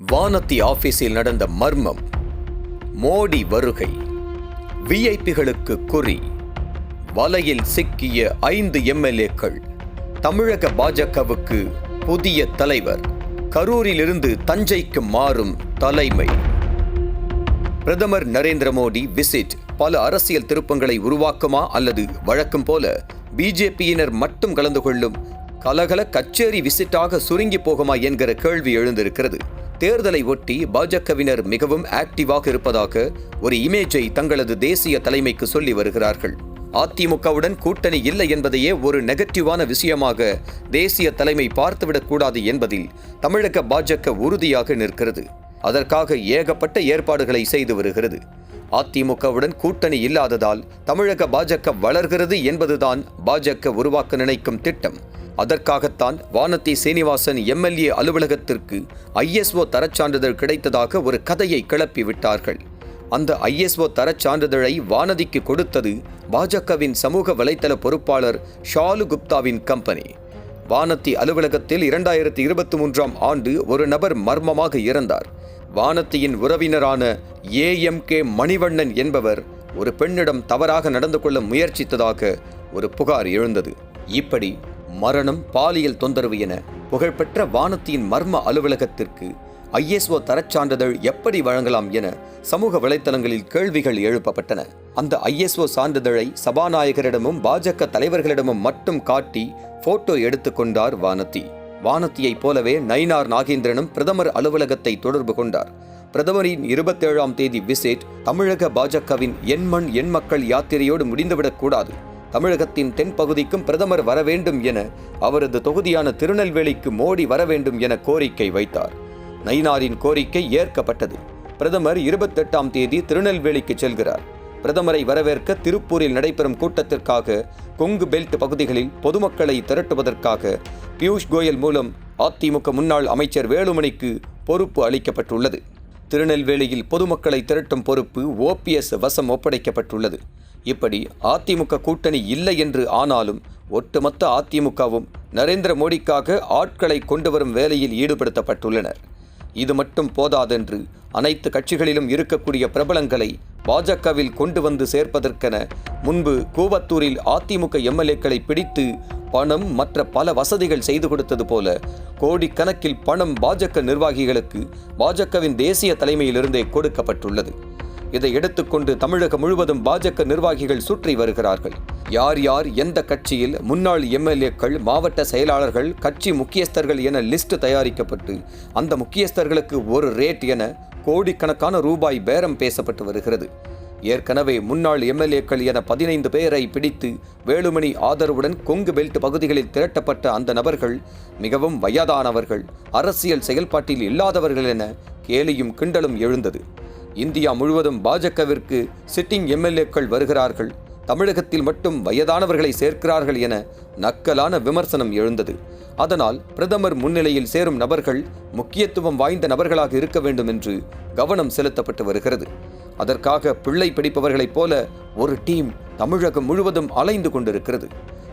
வானத்தி ஆபீஸில் நடந்த மர்மம். மோடி வருகை, விஐபிகளுக்கு குறி, வலையில் சிக்கிய 5 எம்எல்ஏக்கள், தமிழக பாஜகவுக்கு புதிய தலைவர், கரூரிலிருந்து தஞ்சைக்கு மாறும் தலைமை. பிரதமர் நரேந்திர மோடி விசிட் பல அரசியல் திருப்பங்களை உருவாக்குமா அல்லது வழக்கம் போல பிஜேபியினர் மட்டும் கலந்து கொள்ளும் கலகல கச்சேரி விசிட்டாக சுருங்கி போகுமா என்கிற கேள்வி எழுந்திருக்கிறது. தேர்தலை ஒட்டி பாஜகவினர் மிகவும் ஆக்டிவாக இருப்பதாக ஒரு இமேஜை தங்களது தேசிய தலைமைக்கு சொல்லி வருகிறார்கள். அதிமுகவுடன் கூட்டணி இல்லை என்பதையே ஒரு நெகட்டிவான விஷயமாக தேசிய தலைமை பார்த்துவிடக்கூடாது என்பதில் தமிழக பாஜக உறுதியாக நிற்கிறது. அதற்காக ஏகப்பட்ட ஏற்பாடுகளை செய்து வருகிறது. அதிமுகவுடன் கூட்டணி இல்லாததால் தமிழக பாஜக வளர்கிறது என்பதுதான் பாஜக உருவாக்க நினைக்கும் திட்டம். அதற்காகத்தான் வானத்தி சீனிவாசன் எம்எல்ஏ அலுவலகத்திற்கு ஐஎஸ்ஓ தரச்சான்றிதழ் கிடைத்ததாக ஒரு கதையை கிளப்பி விட்டார்கள். அந்த ஐஎஸ்ஓ தரச்சான்றிதழை வானதிக்கு கொடுத்தது பாஜகவின் சமூக வலைதள பொறுப்பாளர் ஷாலு குப்தாவின் கம்பெனி. வானத்தி அலுவலகத்தில் 2023ஆம் ஆண்டு ஒரு நபர் மர்மமாக இறந்தார். வானத்தியின் உறவினரான AMK மணிவண்ணன் என்பவர் ஒரு பெண்ணிடம் தவறாக நடந்து கொள்ள முயற்சித்ததாக ஒரு புகார் எழுந்தது. இப்படி மரணம், பாலியல் தொந்தரவு என புகழ்பெற்ற வானத்தியின் மர்ம அலுவலகத்திற்கு ஐஎஸ்ஓ தரச்சான்றிதழ் எப்படி வழங்கலாம் என சமூக வலைத்தளங்களில் கேள்விகள் எழுப்பப்பட்டன. அந்த ஐஎஸ்ஓ சான்றிதழை சபாநாயகரிடமும் பாஜக தலைவர்களிடமும் மட்டும் காட்டி போட்டோ எடுத்துக்கொண்டார் வானத்தி. வானத்தியைப் போலவே நயினார் நாகேந்திரனும் பிரதமர் அலுவலகத்தை தொடர்பு கொண்டார். பிரதமரின் 27ஆம் தேதி விசிட் தமிழக பாஜகவின் எண்மண் எண் மக்கள் யாத்திரையோடு முடிந்துவிடக் கூடாது. தமிழகத்தின் தென் பகுதிக்கும் பிரதமர் வர வேண்டும் என, அவரது தொகுதியான திருநெல்வேலிக்கு மோடி வர வேண்டும் என கோரிக்கை வைத்தார். நயினாரின் கோரிக்கை ஏற்கப்பட்டது. பிரதமர் 28ஆம் தேதி திருநெல்வேலிக்கு செல்கிறார். பிரதமரை வரவேற்க திருப்பூரில் நடைபெறும் கூட்டத்திற்காக கொங்கு பெல்ட் பகுதிகளில் பொதுமக்களை திரட்டுவதற்காக பியூஷ் கோயல் மூலம் அதிமுக முன்னாள் அமைச்சர் வேலுமணிக்கு பொறுப்பு அளிக்கப்பட்டுள்ளது. திருநெல்வேலியில் பொதுமக்களை திரட்டும் பொறுப்பு OPS வசம் ஒப்படைக்கப்பட்டுள்ளது. இப்படி அதிமுக கூட்டணி இல்லை என்று ஆனாலும் ஒட்டுமொத்த அதிமுகவும் நரேந்திர மோடிக்காக ஆட்களை கொண்டு வரும் வேலையில் ஈடுபடுத்தப்பட்டுள்ளனர். இது மட்டும் போதாதென்று அனைத்து கட்சிகளிலும் இருக்கக்கூடிய பிரபலங்களை பாஜகவில் கொண்டு வந்து சேர்ப்பதற்கென முன்பு கூவத்தூரில் அதிமுக எம்எல்ஏக்களை பிடித்து பணம் மற்ற பல வசதிகள் செய்து கொடுத்தது போல கோடிக்கணக்கில் பணம் பாஜக நிர்வாகிகளுக்கு பாஜகவின் தேசிய தலைமையிலிருந்தே கொடுக்கப்பட்டுள்ளது. இதை எடுத்துக்கொண்டு தமிழகம் முழுவதும் பாஜக நிர்வாகிகள் சுற்றி வருகிறார்கள். யார் யார் எந்த கட்சியில் முன்னாள் எம்எல்ஏக்கள், மாவட்ட செயலாளர்கள், கட்சி முக்கியஸ்தர்கள் என லிஸ்ட் தயாரிக்கப்பட்டு அந்த முக்கியஸ்தர்களுக்கு ஒரு ரேட் என கோடிக்கணக்கான ரூபாய் பேரம் பேசப்பட்டு வருகிறது. ஏற்கனவே முன்னாள் எம்எல்ஏக்கள் என 15 பேரை பிடித்து வேலுமணி ஆதரவுடன் கொங்கு பெல்ட் பகுதிகளில் திரட்டப்பட்ட அந்த நபர்கள் மிகவும் வயதானவர்கள், அரசியல் செயல்பாட்டில் இல்லாதவர்கள் என கேலியும் கிண்டலும் எழுந்தது. இந்தியா முழுவதும் பாஜகவிற்கு சிட்டிங் எம்எல்ஏக்கள் வருகிறார்கள், தமிழகத்தில் மட்டும் வயதானவர்களை சேர்க்கிறார்கள் என நக்கலான விமர்சனம் எழுந்தது. அதனால் பிரதமர் முன்னிலையில் சேரும் நபர்கள் முக்கியத்துவம் வாய்ந்த நபர்களாக இருக்க வேண்டும் என்று கவனம் செலுத்தப்பட்டு வருகிறது. அதற்காக பிள்ளை பிடிப்பவர்களைப் போல ஒரு டீம் தமிழகம் முழுவதும் அலைந்து கொண்டிருக்கிறது.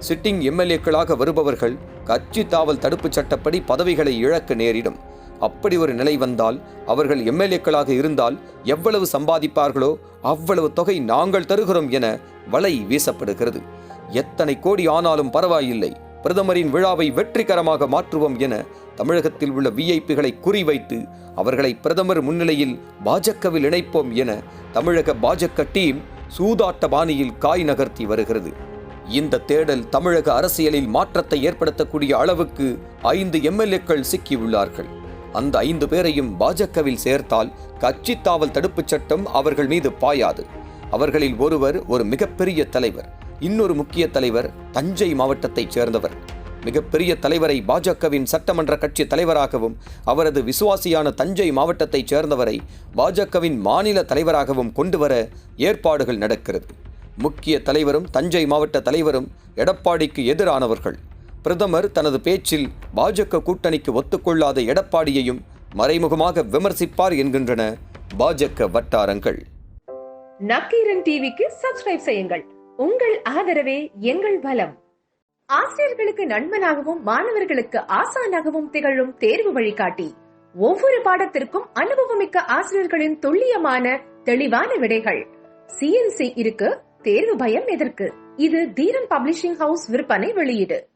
சிட்டிங் எம்எல்ஏக்களாக வருபவர்கள் கட்சி தாவல் தடுப்புச் சட்டப்படி பதவிகளை இழக்க நேரிடும். அப்படி ஒரு நிலை வந்தால் அவர்கள் எம்எல்ஏக்களாக இருந்தால் எவ்வளவு சம்பாதிப்பார்களோ அவ்வளவு தொகை நாங்கள் தருகிறோம் என வலை வீசப்படுகிறது. எத்தனை கோடி ஆனாலும் பரவாயில்லை, பிரதமரின் விழாவை வெற்றிகரமாக மாற்றுவோம் என தமிழகத்தில் உள்ள விஐபிகளை குறிவைத்து அவர்களை பிரதமர் முன்னிலையில் பாஜகவில் இணைப்போம் என தமிழக பாஜக டீம் சூதாட்ட பாணியில் காய் நகர்த்தி வருகிறது. இந்த தேடல் தமிழக அரசியலில் மாற்றத்தை ஏற்படுத்தக்கூடிய அளவுக்கு 5 எம்எல்ஏக்கள் சிக்கியுள்ளார்கள். அந்த 5 பேரையும் பாஜகவில் சேர்த்தால் கட்சி தாவல் தடுப்புச் சட்டம் அவர்கள் மீது பாயாது. அவர்களில் ஒருவர் ஒரு மிகப்பெரிய தலைவர், இன்னொரு முக்கிய தலைவர் தஞ்சை மாவட்டத்தைச் சேர்ந்தவர். மிகப்பெரிய தலைவரை பாஜகவின் சட்டமன்ற கட்சி தலைவராகவும், அவரது விசுவாசியான தஞ்சை மாவட்டத்தைச் சேர்ந்தவரை பாஜகவின் மாநில தலைவராகவும் கொண்டு வர ஏற்பாடுகள் நடக்கிறது. முக்கிய தலைவரும் தஞ்சை மாவட்ட தலைவரும் எடப்பாடிக்கு எதிரானவர்கள். பிரதமர் தனது பேச்சில் பாஜக கூட்டணிக்கு ஒத்துக்கொள்ளாத எடப்பாடியையும் மறைமுகமாக விமர்சிப்பார் என்கின்றன பாஜக வட்டாரங்கள். நக்கீரன் டிவிக்கு சப்ஸ்கிரைப் செய்யுங்கள். உங்கள் ஆதரவே எங்கள் பலம். ஆசிரியர்களுக்கு நண்பனாகவும் மாணவர்களுக்கு ஆசானாகவும் திகழும் தேர்வு வழிகாட்டி ஒவ்வொரு பாடத்திற்கும் அனுபவமிக்க ஆசிரியர்களின் துல்லியமான தெளிவான விடைகள். CNC இருக்கு, தேர்வு பயம் எதற்கு? இது தீரன் பப்ளிஷிங் ஹவுஸ் விற்பனை வெளியீடு.